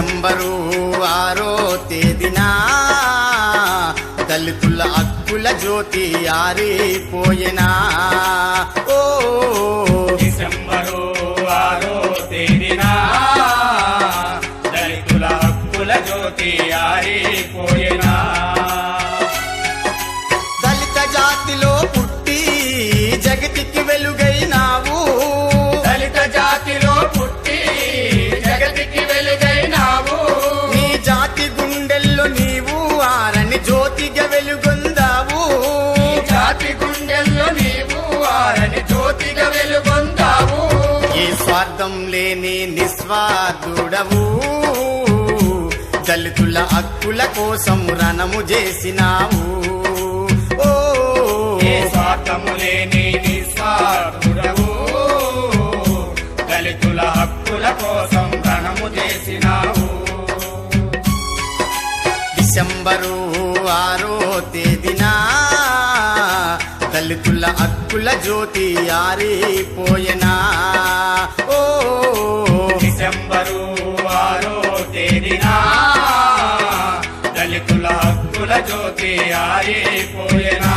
December 6వ తేదీన దళితుల హక్కుల జ్యోతి ఆరిపోయినా. ఓ డిసెంబరు 6వ తేదీన దళితుల హక్కుల జ్యోతి ఆరిపోయినా. దళిత జాతిలో పుట్టి జగతికి వెలుగైనావు. దళిత జాతిలో పుట్టి జగతికి వెలుగైనావు. నీ జాతి గుండెల్లో నీవు ఆరని జ్యోతిగా వెలుగొందావు. ఈ జాతి గుండెల్లో నీవు ఆరని జ్యోతిగా వెలుగొందావు. ఏ స్వార్థం లేని నిస్వార్థుడవు. దళితుల హక్కుల కోసం రణము చేసినావు. ఓ ఏ స్వార్థము లేని నిస్వార్థుడవు. దళితుల హక్కుల కోసం రణము చేసినావు. డిసెంబరు 6వ తేదీన దళితుల హక్కుల జ్యోతి ఆరిపోయినా. ఓ డిసెంబరు 6వ తేదీన దళితుల హక్కుల జ్యోతి ఆరిపోయినా.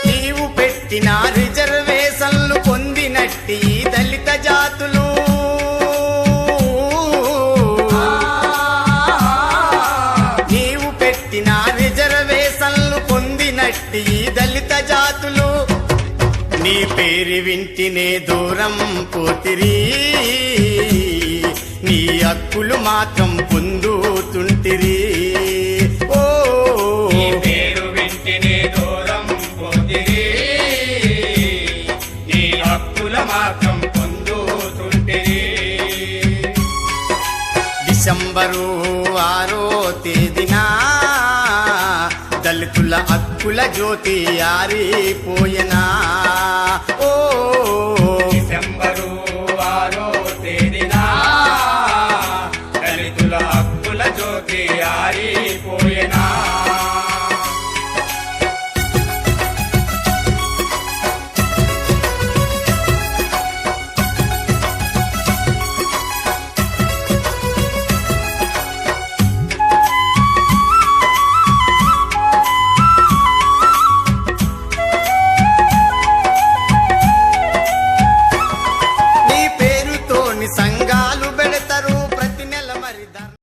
నీవు పెట్టిన రిజర్వేషన్లు పొందినట్టి దళిత జాతులు. నీవు పెట్టిన రిజర్వేషన్లు పొందినట్టి దళిత జాతులు. నీ పేరు వింటినే దూరం పోతిరి. నీ హక్కులు మాత్రం పొందుతుంటిరి. ఓ నీ పేరు వింటినే దూరం పోతిరి. నీ హక్కుల మాత్రం పొందుతుంటిరి. డిసెంబరు 6వ తేదీన దళితుల హక్కుల జ్యోతి ఆరిపోయినా. ఓ డిసెంబరు